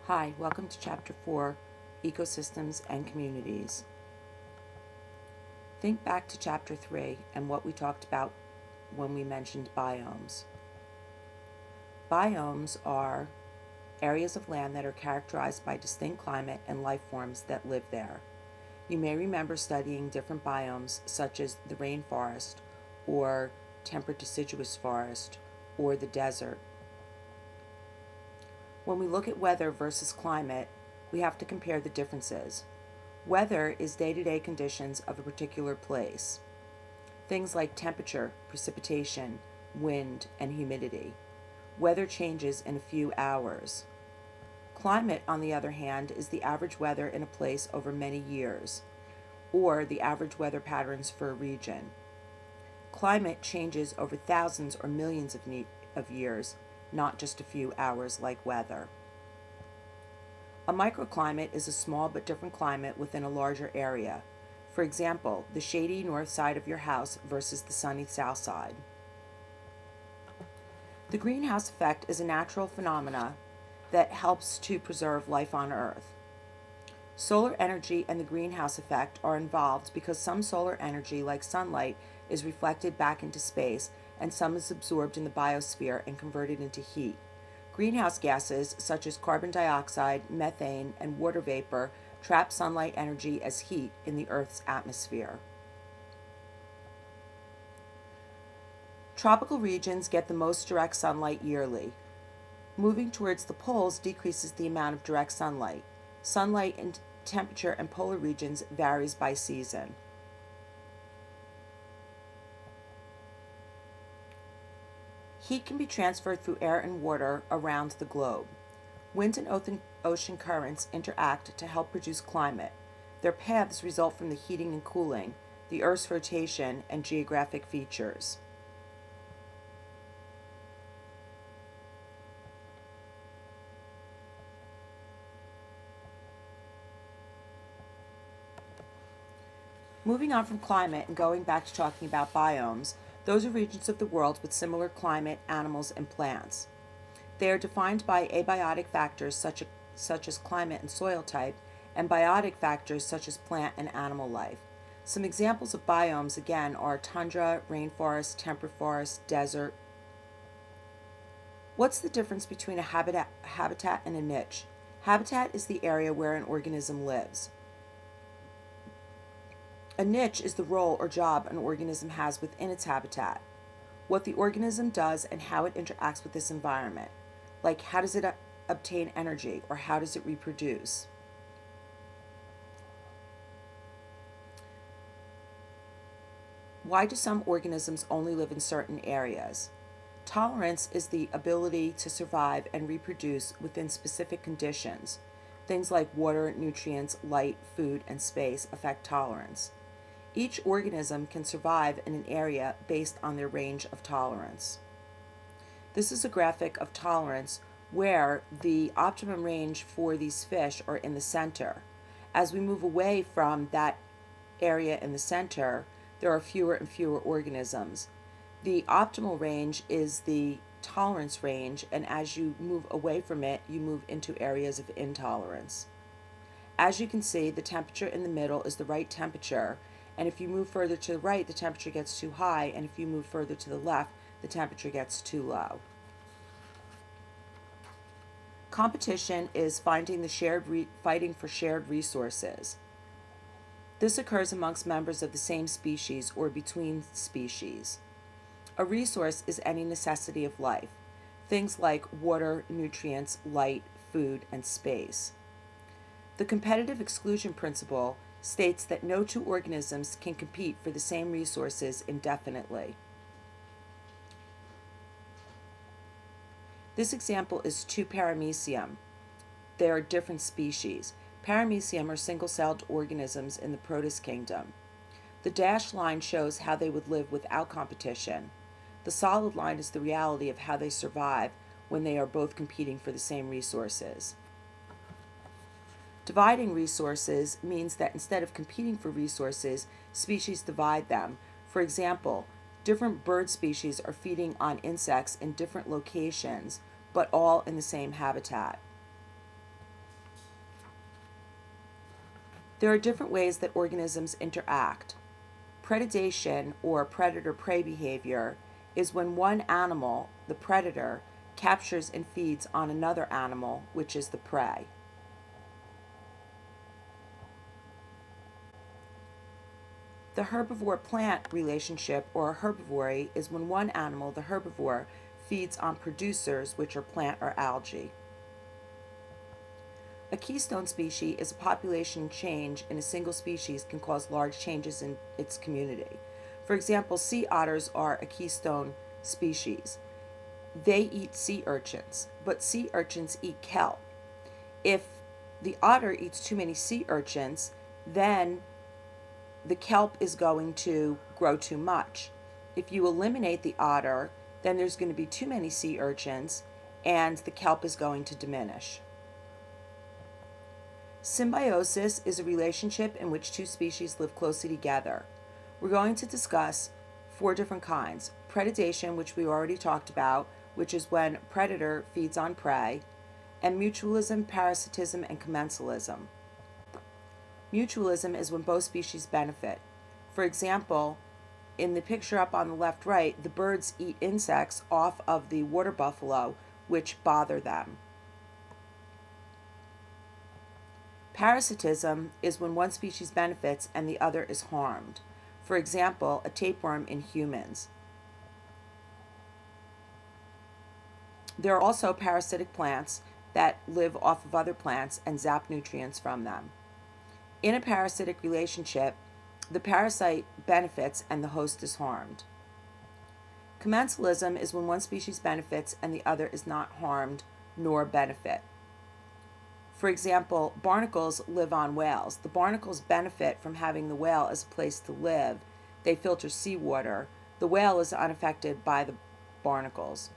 Hi, welcome to Chapter 4, Ecosystems and Communities. Think back to Chapter 3 and what we talked about when we mentioned biomes. Biomes are areas of land that are characterized by distinct climate and life forms that live there. You may remember studying different biomes such as the rainforest or temperate deciduous forest or the desert. When we look at weather versus climate, we have to compare the differences. Weather is day-to-day conditions of a particular place. Things like temperature, precipitation, wind, and humidity. Weather changes in a few hours. Climate, on the other hand, is the average weather in a place over many years, or the average weather patterns for a region. Climate changes over thousands or millions of years, not just a few hours like weather. A microclimate is a small but different climate within a larger area. For example, the shady north side of your house versus the sunny south side. The greenhouse effect is a natural phenomena that helps to preserve life on Earth. Solar energy and the greenhouse effect are involved because some solar energy, like sunlight, is reflected back into space and some is absorbed in the biosphere and converted into heat. Greenhouse gases such as carbon dioxide, methane, and water vapor trap sunlight energy as heat in the Earth's atmosphere. Tropical regions get the most direct sunlight yearly. Moving towards the poles decreases the amount of direct sunlight. Sunlight and temperature in polar regions varies by season. Heat can be transferred through air and water around the globe. Wind and ocean currents interact to help produce climate. Their paths result from the heating and cooling, the Earth's rotation, and geographic features. Moving on from climate and going back to talking about biomes, those are regions of the world with similar climate, animals, and plants. They are defined by abiotic factors such as climate and soil type, and biotic factors such as plant and animal life. Some examples of biomes, again, are tundra, rainforest, temperate forest, desert. What's the difference between a habitat and a niche? Habitat is the area where an organism lives. A niche is the role or job an organism has within its habitat. What the organism does and how it interacts with this environment. Like, how does it obtain energy, or how does it reproduce? Why do some organisms only live in certain areas? Tolerance is the ability to survive and reproduce within specific conditions. Things like water, nutrients, light, food, and space affect tolerance. Each organism can survive in an area based on their range of tolerance. This is a graphic of tolerance where the optimum range for these fish are in the center. As we move away from that area in the center, there are fewer and fewer organisms. The optimal range is the tolerance range, and as you move away from it, you move into areas of intolerance. As you can see, the temperature in the middle is the right temperature, and if you move further to the right, the temperature gets too high, and if you move further to the left, the temperature gets too low. Competition is fighting for shared resources. This occurs amongst members of the same species or between species. A resource is any necessity of life, things like water, nutrients, light, food, and space. The competitive exclusion principle states that no two organisms can compete for the same resources indefinitely. This example is 2 Paramecium. They are different species. Paramecium are single-celled organisms in the Protist kingdom. The dashed line shows how they would live without competition. The solid line is the reality of how they survive when they are both competing for the same resources. Dividing resources means that instead of competing for resources, species divide them. For example, different bird species are feeding on insects in different locations, but all in the same habitat. There are different ways that organisms interact. Predation, or predator-prey behavior, is when one animal, the predator, captures and feeds on another animal, which is the prey. The herbivore-plant relationship, or herbivory, is when one animal, the herbivore, feeds on producers, which are plant or algae. A keystone species is a population change in a single species can cause large changes in its community. For example, sea otters are a keystone species. They eat sea urchins, but sea urchins eat kelp. If the otter eats too many sea urchins, then the kelp is going to grow too much. If you eliminate the otter, then there's going to be too many sea urchins and the kelp is going to diminish. Symbiosis is a relationship in which two species live closely together. We're going to discuss 4 different kinds. Predation, which we already talked about, which is when predator feeds on prey, and mutualism, parasitism, and commensalism. Mutualism is when both species benefit. For example, in the picture up on the left right, the birds eat insects off of the water buffalo, which bother them. Parasitism is when one species benefits and the other is harmed. For example, a tapeworm in humans. There are also parasitic plants that live off of other plants and zap nutrients from them. In a parasitic relationship, the parasite benefits and the host is harmed. Commensalism is when one species benefits and the other is not harmed nor benefit. For example, barnacles live on whales. The barnacles benefit from having the whale as a place to live. They filter seawater. The whale is unaffected by the barnacles.